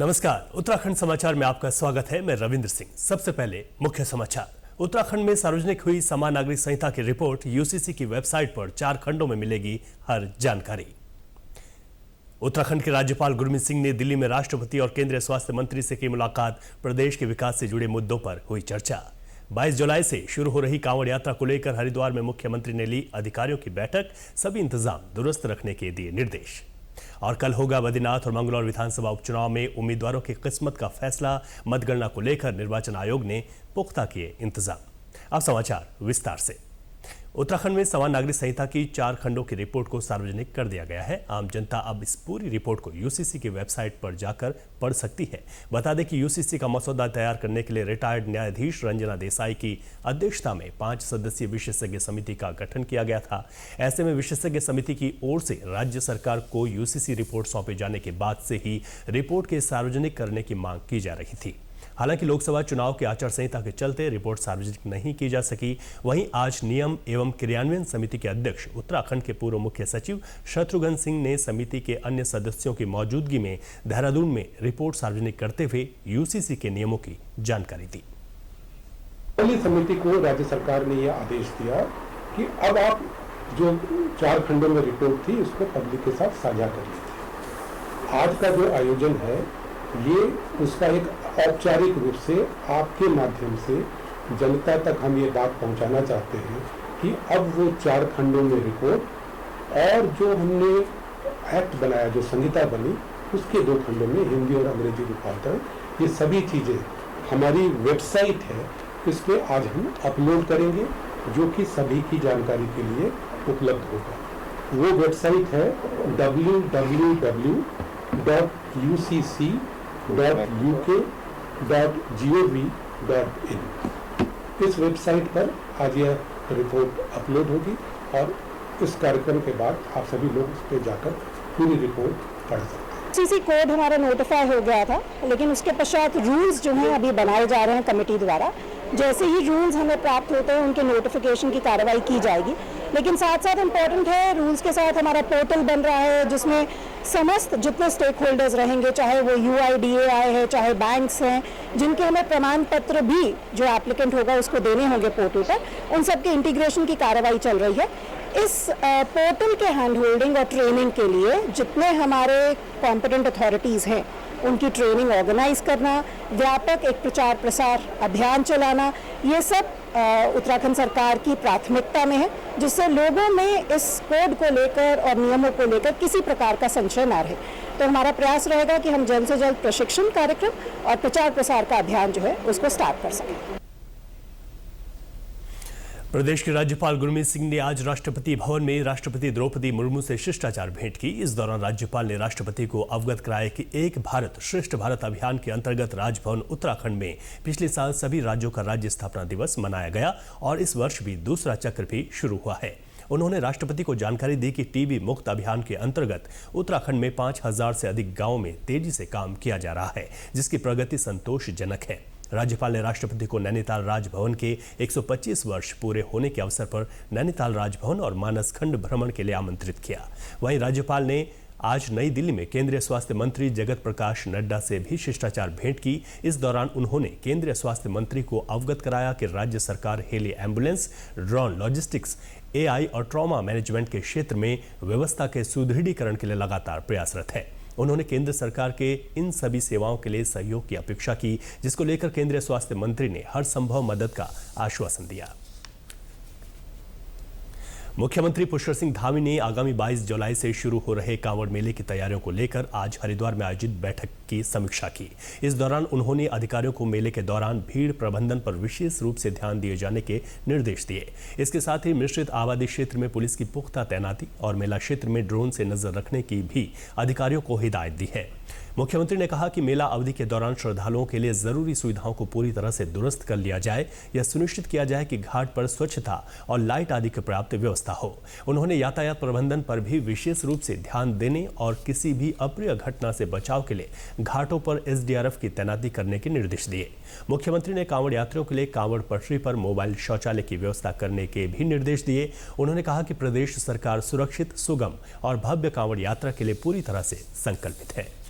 नमस्कार, उत्तराखंड समाचार में आपका स्वागत है। मैं रविंद्र सिंह। सबसे पहले मुख्य समाचार। उत्तराखंड में सार्वजनिक हुई समान नागरिक संहिता की रिपोर्ट यूसीसी की वेबसाइट पर 4 खंडों में मिलेगी हर जानकारी। उत्तराखंड के राज्यपाल गुरमीत सिंह ने दिल्ली में राष्ट्रपति और केंद्रीय स्वास्थ्य मंत्री से की मुलाकात। प्रदेश के विकास से जुड़े मुद्दों पर हुई चर्चा। 22 जुलाई से शुरू हो रही कांवड़ यात्रा को लेकर हरिद्वार में मुख्यमंत्री ने ली अधिकारियों की बैठक। सभी इंतजाम दुरुस्त रखने के दिए निर्देश। और कल होगा बद्रीनाथ और मंगलौर विधानसभा उपचुनाव में उम्मीदवारों की किस्मत का फैसला। मतगणना को लेकर निर्वाचन आयोग ने पुख्ता किए इंतजाम। अब समाचार विस्तार से। उत्तराखंड में समान नागरिक संहिता की 4 खंडों की रिपोर्ट को सार्वजनिक कर दिया गया है। आम जनता अब इस पूरी रिपोर्ट को यूसीसी की वेबसाइट पर जाकर पढ़ सकती है। बता दें कि यूसीसी का मसौदा तैयार करने के लिए रिटायर्ड न्यायाधीश रंजना देसाई की अध्यक्षता में 5 सदस्यीय विशेषज्ञ समिति का गठन किया गया था। ऐसे में विशेषज्ञ समिति की ओर से राज्य सरकार को यूसीसी रिपोर्ट सौंपे जाने के बाद से ही रिपोर्ट के सार्वजनिक करने की मांग की जा रही थी। हालांकि लोकसभा चुनाव के आचार संहिता के चलते रिपोर्ट सार्वजनिक नहीं की जा सकी। वहीं आज नियम एवं क्रियान्वयन समिति के अध्यक्ष उत्तराखंड के पूर्व मुख्य सचिव शत्रुघ्न सिंह ने समिति के अन्य सदस्यों की मौजूदगी में देहरादून में रिपोर्ट सार्वजनिक करते हुए यूसीसी के नियमों की जानकारी दी। समिति को राज्य सरकार ने यह आदेश दिया कि अब आप जो 4 खंडों में रिपोर्ट थी उसको पब्लिक के साथ साझा करिए। आज का जो आयोजन है ये उसका एक औपचारिक रूप से आपके माध्यम से जनता तक हम ये बात पहुंचाना चाहते हैं कि अब वो 4 खंडों में रिपोर्ट और जो हमने एक्ट बनाया, जो संहिता बनी, उसके 2 खंडों में हिंदी और अंग्रेजी रूपांतर, ये सभी चीजें हमारी वेबसाइट है, इस पे आज हम अपलोड करेंगे, जो कि सभी की जानकारी के लिए उपलब्ध होगा। वो वेबसाइट है www.ucc.uk.gov.in। इस वेबसाइट पर आज यह रिपोर्ट अपलोड होगी और इस कार्यक्रम के बाद आप सभी लोग उस पर जाकर पूरी रिपोर्ट पढ़ सकते हैं। यूसीसी कोड हमारा नोटिफाई हो गया था, लेकिन उसके पश्चात रूल्स जो हैं अभी बनाए जा रहे हैं कमेटी द्वारा। जैसे ही रूल्स हमें प्राप्त होते हैं उनके नोटिफिकेशन की कार्रवाई की जाएगी। लेकिन साथ साथ इम्पोर्टेंट है, रूल्स के साथ हमारा पोर्टल बन रहा है जिसमें समस्त जितने स्टेक होल्डर्स रहेंगे, चाहे वो UIDAI है, चाहे बैंक्स हैं, जिनके हमें प्रमाण पत्र भी जो एप्लीकेंट होगा उसको देने होंगे पोर्टल पर, उन सब के इंटीग्रेशन की कार्रवाई चल रही है। इस पोर्टल के हैंड होल्डिंग और ट्रेनिंग के लिए जितने हमारे कॉम्पिटेंट अथॉरिटीज़ हैं उनकी ट्रेनिंग ऑर्गेनाइज करना, व्यापक एक प्रचार प्रसार अभियान चलाना, ये सब उत्तराखंड सरकार की प्राथमिकता में है, जिससे लोगों में इस कोड को लेकर और नियमों को लेकर किसी प्रकार का संशय ना रहे। तो हमारा प्रयास रहेगा कि हम जल्द से जल्द प्रशिक्षण कार्यक्रम और प्रचार प्रसार का अभियान जो है उसको स्टार्ट कर सकें। प्रदेश के राज्यपाल गुरमीत सिंह ने आज राष्ट्रपति भवन में राष्ट्रपति द्रौपदी मुर्मू से शिष्टाचार भेंट की। इस दौरान राज्यपाल ने राष्ट्रपति को अवगत कराया कि एक भारत श्रेष्ठ भारत अभियान के अंतर्गत राजभवन उत्तराखंड में पिछले साल सभी राज्यों का राज्य स्थापना दिवस मनाया गया और इस वर्ष भी दूसरा चक्र भी शुरू हुआ है। उन्होंने राष्ट्रपति को जानकारी दी कि टीबी मुक्त अभियान के अंतर्गत उत्तराखंड में 5000 से अधिक गाँव में तेजी से काम किया जा रहा है, जिसकी प्रगति संतोषजनक है। राज्यपाल ने राष्ट्रपति को नैनीताल राजभवन के 125 वर्ष पूरे होने के अवसर पर नैनीताल राजभवन और मानस खंड भ्रमण के लिए आमंत्रित किया। वहीं राज्यपाल ने आज नई दिल्ली में केंद्रीय स्वास्थ्य मंत्री जगत प्रकाश नड्डा से भी शिष्टाचार भेंट की। इस दौरान उन्होंने केंद्रीय स्वास्थ्य मंत्री को अवगत कराया कि राज्य सरकार heli ambulance, drone logistics, AI और ट्रॉमा मैनेजमेंट के क्षेत्र में व्यवस्था के सुदृढ़ीकरण के लिए लगातार प्रयासरत है। उन्होंने केंद्र सरकार के इन सभी सेवाओं के लिए सहयोग की अपेक्षा की, जिसको लेकर केंद्रीय स्वास्थ्य मंत्री ने हर संभव मदद का आश्वासन दिया। मुख्यमंत्री पुष्कर सिंह धामी ने आगामी 22 जुलाई से शुरू हो रहे कांवड़ मेले की तैयारियों को लेकर आज हरिद्वार में आयोजित बैठक की समीक्षा की। इस दौरान उन्होंने अधिकारियों को मेले के दौरान भीड़ प्रबंधन पर विशेष रूप से ध्यान दिए जाने के निर्देश दिए। इसके साथ ही मिश्रित आबादी क्षेत्र में पुलिस की पुख्ता तैनाती और मेला क्षेत्र में ड्रोन से नजर रखने की भी अधिकारियों को हिदायत दी है। मुख्यमंत्री ने कहा कि मेला अवधि के दौरान श्रद्धालुओं के लिए जरूरी सुविधाओं को पूरी तरह से दुरुस्त कर लिया जाए। यह सुनिश्चित किया जाए कि घाट पर स्वच्छता और लाइट आदि की पर्याप्त व्यवस्था हो। उन्होंने यातायात प्रबंधन पर भी विशेष रूप से ध्यान देने और किसी भी अप्रिय घटना से बचाव के लिए घाटों पर SDRF की तैनाती करने के निर्देश दिए। मुख्यमंत्री ने कांवड़ यात्रियों के लिए कांवड़ पटरी पर मोबाइल शौचालय की व्यवस्था करने के भी निर्देश दिए। उन्होंने कहा कि प्रदेश सरकार सुरक्षित, सुगम और भव्य कांवड़ यात्रा के लिए पूरी तरह से संकल्पित है।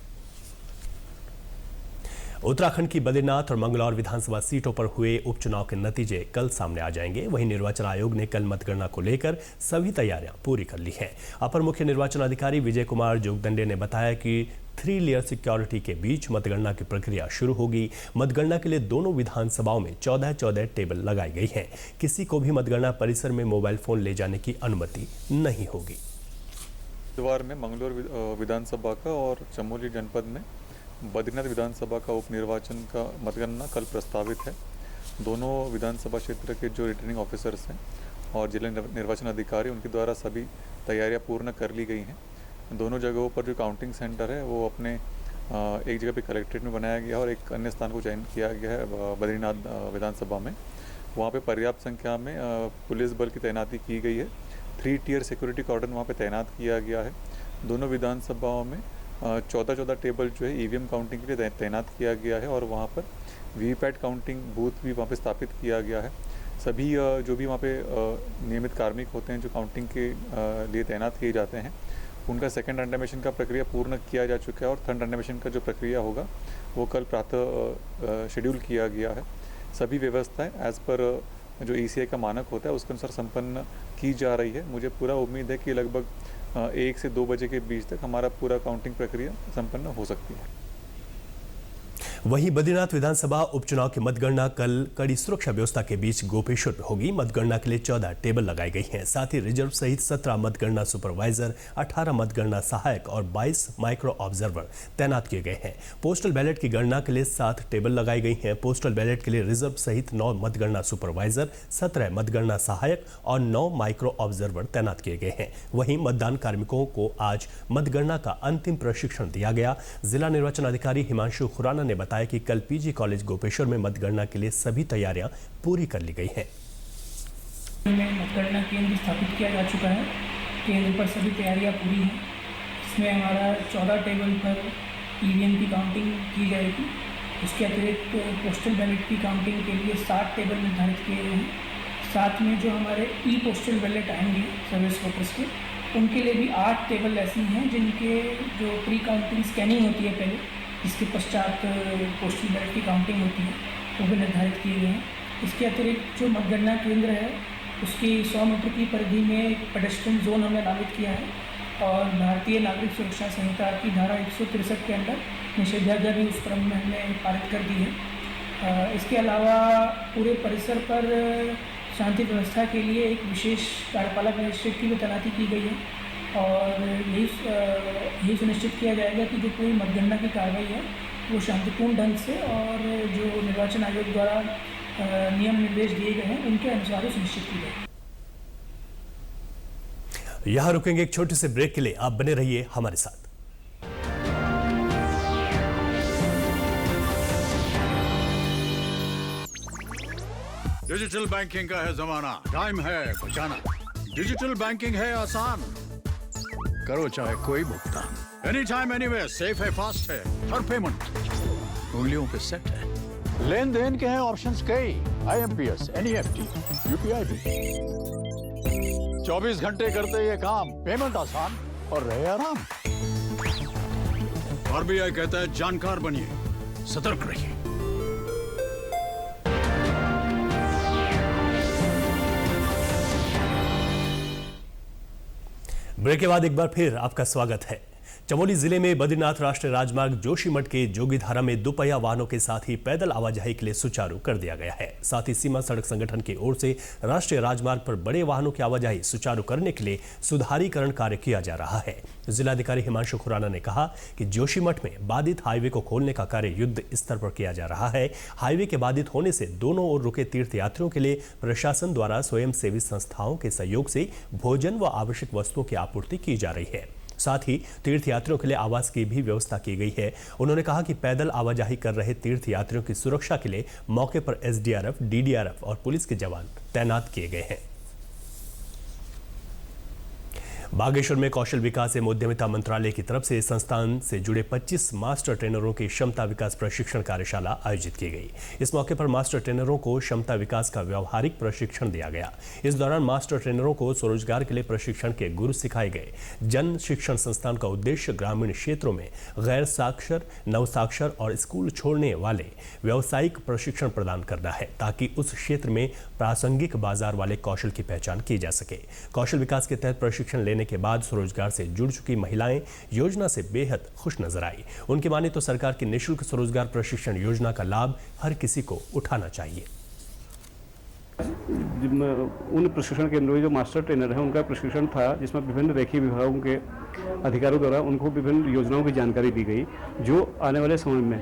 उत्तराखंड की बद्रीनाथ और मंगलौर विधानसभा सीटों पर हुए उपचुनाव के नतीजे कल सामने आ जाएंगे। वहीं निर्वाचन आयोग ने कल मतगणना को लेकर सभी तैयारियां पूरी कर ली हैं। अपर मुख्य निर्वाचन अधिकारी विजय कुमार जोगदंडे ने बताया कि 3 लेयर सिक्योरिटी के बीच मतगणना की प्रक्रिया शुरू होगी। मतगणना के लिए दोनों विधानसभाओं में 14-14 टेबल लगाई गई हैं। किसी को भी मतगणना परिसर में मोबाइल फोन ले जाने की अनुमति नहीं होगी। बुधवार में मंगलौर विधानसभा का और चमोली जनपद में बद्रीनाथ विधानसभा का उपनिर्वाचन का मतगणना कल प्रस्तावित है। दोनों विधानसभा क्षेत्र के जो रिटर्निंग ऑफिसर्स हैं और जिला निर्वाचन अधिकारी उनके द्वारा सभी तैयारियां पूर्ण कर ली गई हैं। दोनों जगहों पर जो काउंटिंग सेंटर है वो अपने एक जगह पे कलेक्ट्रेट में बनाया गया और एक अन्य स्थान को चयन किया गया है बद्रीनाथ विधानसभा में। वहाँ पे पर्याप्त संख्या में पुलिस बल की तैनाती की गई है। 3 टियर सिक्योरिटी कॉर्डन वहाँ पे तैनात किया गया है। दोनों विधानसभाओं में 14-14 टेबल जो है ईवीएम काउंटिंग के लिए तैनात किया गया है और वहाँ पर वीवीपैट काउंटिंग बूथ भी वहाँ पे स्थापित किया गया है। सभी जो भी वहाँ पे नियमित कार्मिक होते हैं जो काउंटिंग के लिए तैनात किए जाते हैं उनका सेकंड रैंडमाइजेशन का प्रक्रिया पूर्ण किया जा चुका है और थर्ड रैंडमाइजेशन का जो प्रक्रिया होगा वो कल प्रातः शेड्यूल किया गया है। सभी व्यवस्थाएं एज पर जो ECI का मानक होता है उसके अनुसार संपन्न की जा रही है। मुझे पूरा उम्मीद है कि लगभग 1 से 2 बजे के बीच तक हमारा पूरा काउंटिंग प्रक्रिया संपन्न हो सकती है। वहीं बद्रीनाथ विधानसभा उपचुनाव की मतगणना कल कड़ी सुरक्षा व्यवस्था के बीच गोपेश्वर में होगी। मतगणना के लिए 14 टेबल लगाई गई हैं। साथ ही रिजर्व सहित 17 मतगणना सुपरवाइजर, 18 मतगणना सहायक और 22 माइक्रो ऑब्जर्वर तैनात किए गए हैं। पोस्टल बैलेट की गणना के लिए 7 टेबल लगाई गई हैं। पोस्टल बैलेट के लिए रिजर्व सहित 9 मतगणना सुपरवाइजर, 17 मतगणना सहायक और 9 माइक्रो ऑब्जर्वर तैनात किए गए हैं। वहीं मतदान कार्मिकों को आज मतगणना का अंतिम प्रशिक्षण दिया गया। जिला निर्वाचन अधिकारी हिमांशु खुराना ने बताया कि कल PG कॉलेज गोपेश्वर में मतगणना के लिए सभी तैयारियां पूरी कर ली गई हैं। मतगणना केंद्र स्थापित किया जा चुका है। केंद्र पर सभी तैयारियां पूरी हैं। इसमें हमारा 14 टेबल पर EVM की काउंटिंग की जाएगी। इसके अतिरिक्त पोस्टल बैलेट की काउंटिंग के लिए 7 टेबल निर्धारित किए गए हैं। साथ में जो हमारे पोस्टल बैलेट आएंगे सर्विस वोटर्स के, उनके लिए भी 8 टेबल ऐसी हैं जिनके जो प्री काउंटिंग स्कैनिंग होती है पहले, इसके पश्चात पोस्टल बैलेट की काउंटिंग होती है, वो भी निर्धारित किए गए हैं। इसके अतिरिक्त जो मतगणना केंद्र है उसकी 100 मीटर की परिधि में एक पेडेस्ट्रियन जोन हमने नामित किया है और भारतीय नागरिक सुरक्षा संहिता की धारा 163 के अंदर निषेधाज्ञा भी उस क्रम में हमने पारित कर दी है। इसके अलावा पूरे परिसर पर शांति व्यवस्था के लिए एक विशेष कार्यपालक मजिस्ट्रेट की भी तैनाती की गई है और यही सुनिश्चित किया जाएगा कि जो पूरी मतगणना की कार्रवाई है वो शांतिपूर्ण ढंग से और जो निर्वाचन आयोग द्वारा नियम निर्देश दिए गए हैं उनके अनुसार ही सुनिश्चित की जाए। यहां रुकेंगे एक छोटे से ब्रेक के लिए। आप बने रहिए हमारे साथ। डिजिटल बैंकिंग का है जमाना, टाइम है बचाना। डिजिटल बैंकिंग है आसान, करो चाहे कोई भुगतान, एनी टाइम एनीवेयर, सेफ है, फास्ट है, हर पेमेंट उंगलियों पे सेट है। लेन देन के हैं ऑप्शंस कई, IMPS, NEFT, UPI भी। 24 घंटे करते ये काम, पेमेंट आसान और रहे आराम। RBI कहता है जानकार बनिए, सतर्क रहिए। ब्रेक के बाद एक बार फिर आपका स्वागत है। चमोली जिले में बद्रीनाथ राष्ट्रीय राजमार्ग जोशीमठ के जोगीधारा में दोपहिया वाहनों के साथ ही पैदल आवाजाही के लिए सुचारू कर दिया गया है। साथ ही सीमा सड़क संगठन की ओर से राष्ट्रीय राजमार्ग पर बड़े वाहनों की आवाजाही सुचारू करने के लिए सुधारीकरण कार्य किया जा रहा है। जिलाधिकारी हिमांशु खुराना ने कहा कि जोशीमठ में बाधित हाईवे को खोलने का कार्य युद्ध स्तर पर किया जा रहा है। हाईवे के बाधित होने से दोनों ओर रुके तीर्थयात्रियों के लिए प्रशासन द्वारा स्वयंसेवी संस्थाओं के सहयोग से भोजन व आवश्यक वस्तुओं की आपूर्ति की जा रही है। साथ ही तीर्थयात्रियों के लिए आवास की भी व्यवस्था की गई है। उन्होंने कहा कि पैदल आवाजाही कर रहे तीर्थयात्रियों की सुरक्षा के लिए मौके पर SDRF, DDRF और पुलिस के जवान तैनात किए गए हैं। बागेश्वर में कौशल विकास एवं उद्यमिता मंत्रालय की तरफ से संस्थान से जुड़े 25 मास्टर ट्रेनरों की क्षमता विकास प्रशिक्षण कार्यशाला आयोजित की गई। इस मौके पर मास्टर ट्रेनरों को क्षमता विकास का व्यवहारिक प्रशिक्षण दिया गया। इस दौरान मास्टर ट्रेनरों को स्वरोजगार के लिए प्रशिक्षण के गुरु सिखाए गए। जन शिक्षण संस्थान का उद्देश्य ग्रामीण क्षेत्रों में गैर साक्षर, नवसाक्षर और स्कूल छोड़ने वाले व्यावसायिक प्रशिक्षण प्रदान करना है, ताकि उस क्षेत्र में प्रासंगिक बाजार वाले कौशल की पहचान की जा सके। कौशल विकास के तहत प्रशिक्षण लेने के बाद स्वरोजगार से जुड़ चुकी महिलाएं योजना से बेहद खुश नजर आई। उनकी माने तो सरकार की निःशुल्क स्वरोजगार प्रशिक्षण योजना का लाभ हर किसी को उठाना चाहिए। उन प्रशिक्षण केंद्रों के जो मास्टर ट्रेनर हैं उनका प्रशिक्षण था, जिसमें विभिन्न रेखीय विभागों के अधिकारियों द्वारा उनको विभिन्न योजनाओं की जानकारी दी गई, जो आने वाले समय में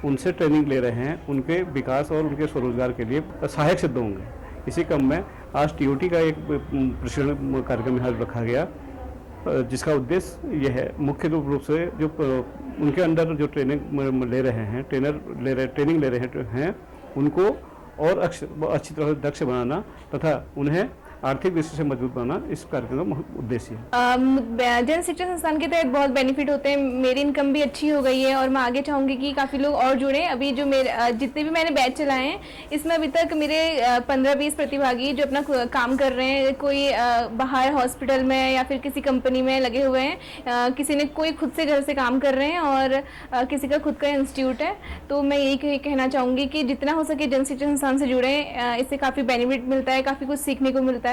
उनसे ट्रेनिंग ले रहे हैं, उनके विकास और उनके स्वरोजगार के लिए सहायक सिद्ध होंगे। इसी क्रम में आज टीओटी का एक प्रशिक्षण कार्यक्रम यहाँ रखा गया, जिसका उद्देश्य यह है मुख्य रूप से जो उनके अंदर जो ट्रेनिंग ले रहे हैं ट्रेनिंग ले रहे हैं उनको और अच्छी तरह से दक्ष बनाना तथा उन्हें आर्थिक दृष्टि से मजबूत बनाना इस कार्यक्रम का उद्देश्य है। जन शिक्षण संस्थान के तहत बहुत बेनिफिट होते हैं। मेरी इनकम भी अच्छी हो गई है और मैं आगे चाहूँगी कि काफ़ी लोग और जुड़ें। अभी जो मेरे जितने भी मैंने बैच चलाए हैं इसमें अभी तक मेरे 15-20 प्रतिभागी जो अपना काम कर रहे हैं, कोई बाहर हॉस्पिटल में या फिर किसी कंपनी में लगे हुए हैं, किसी ने कोई खुद से घर से काम कर रहे हैं और किसी का खुद का इंस्टीट्यूट है। तो मैं यही कहना चाहूँगी कि जितना हो सके जन शिक्षण संस्थान से जुड़ें, इससे काफ़ी बेनिफिट मिलता है, काफ़ी कुछ सीखने को मिलता है।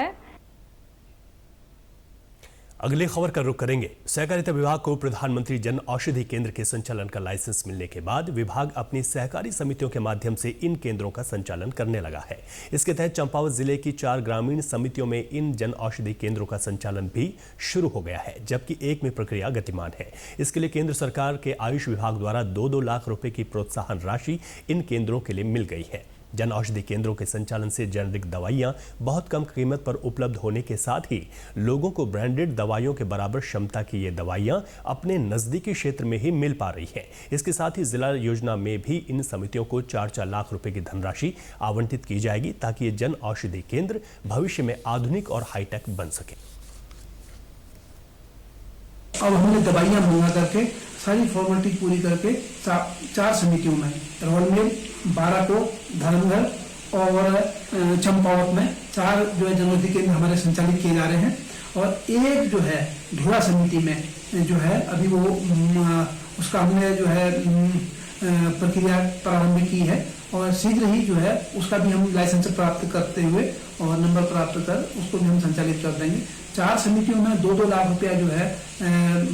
अगली खबर का रुख करेंगे। सहकारिता विभाग को प्रधानमंत्री जन औषधि केंद्र के संचालन का लाइसेंस मिलने के बाद विभाग अपनी सहकारी समितियों के माध्यम से इन केंद्रों का संचालन करने लगा है। इसके तहत चंपावत जिले की 4 ग्रामीण समितियों में इन जन औषधि केंद्रों का संचालन भी शुरू हो गया है, जबकि एक में प्रक्रिया गतिमान है। इसके लिए केंद्र सरकार के आयुष विभाग द्वारा 2-2 लाख रुपए की प्रोत्साहन राशि इन केंद्रों के लिए मिल गई है। जन औषधि केंद्रों के संचालन से जेनेरिक दवाइयां बहुत कम कीमत पर उपलब्ध होने के साथ ही लोगों को ब्रांडेड दवाइयों के बराबर क्षमता की ये दवाइयां अपने नजदीकी क्षेत्र में ही मिल पा रही हैं। इसके साथ ही जिला योजना में भी इन समितियों को 4-4 लाख रुपए की धनराशि आवंटित की जाएगी, ताकि ये जन औषधि केंद्र भविष्य में आधुनिक और हाईटेक बन सके। अब हमने दवाइयां मंगा करके सारी फॉर्मेलिटी पूरी करके 4 समितियों में रवलमेल, बाराकोट, धर्मघर और चंपावत में 4 जो है जन औषधि केंद्र हमारे संचालित किए जा रहे हैं। और एक जो है ढोला समिति में जो है अभी वो उसका हमने जो है प्रक्रिया प्रारंभ की है और शीघ्र ही जो है उसका भी हम लाइसेंस प्राप्त करते हुए और नंबर प्राप्त कर उसको भी हम संचालित कर देंगे। 4 समितियों में 2-2 लाख रुपया जो है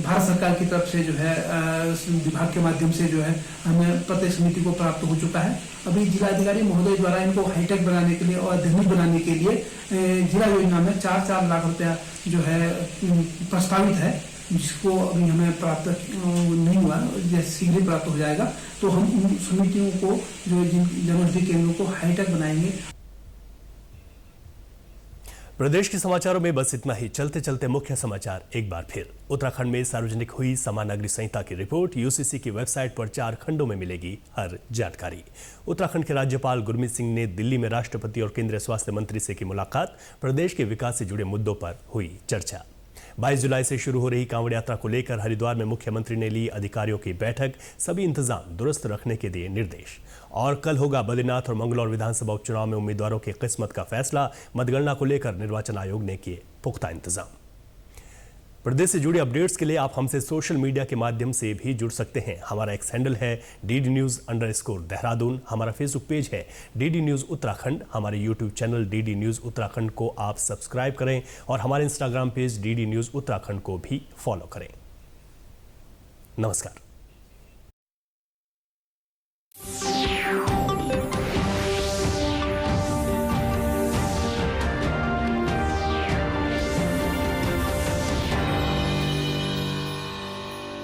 भारत सरकार की तरफ से जो है विभाग के माध्यम से जो है हमें प्रत्येक समिति को प्राप्त हो चुका है। अभी जिलाधिकारी महोदय द्वारा इनको हाईटेक बनाने के लिए और आधुनिक बनाने के लिए जिला योजना में 4-4 लाख रुपया जो है प्रस्तावित है, जिसको अभी हमें प्राप्त नहीं हुआ, जैसे शीघ्र प्राप्त हो जाएगा तो हम उन समितियों को जो जन औषधि केंद्रों को हाईटेक बनाएंगे। प्रदेश के समाचारों में बस इतना ही। चलते चलते मुख्य समाचार एक बार फिर। उत्तराखंड में सार्वजनिक हुई समान नागरिक संहिता की रिपोर्ट। यूसीसी की वेबसाइट पर 4 खंडों में मिलेगी हर जानकारी। उत्तराखंड के राज्यपाल गुरमीत सिंह ने दिल्ली में राष्ट्रपति और केंद्रीय स्वास्थ्य मंत्री से की मुलाकात। प्रदेश के विकास से जुड़े मुद्दों पर हुई चर्चा। 22 जुलाई से शुरू हो रही कांवड़ यात्रा को लेकर हरिद्वार में मुख्यमंत्री ने ली अधिकारियों की बैठक। सभी इंतजाम दुरुस्त रखने के दिए निर्देश। और कल होगा बद्रीनाथ और मंगलौर विधानसभा उपचुनाव में उम्मीदवारों की किस्मत का फैसला। मतगणना को लेकर निर्वाचन आयोग ने किए पुख्ता इंतजाम। प्रदेश से जुड़े अपडेट्स के लिए आप हमसे सोशल मीडिया के माध्यम से भी जुड़ सकते हैं। हमारा एक्स हैंडल है DD_News_देहरादून। हमारा फेसबुक पेज है DD न्यूज़ उत्तराखंड। हमारे YouTube channel DD news Uttarakhand को आप सब्सक्राइब करें और हमारे Instagram page DD news Uttarakhand को भी फॉलो करें। नमस्कार।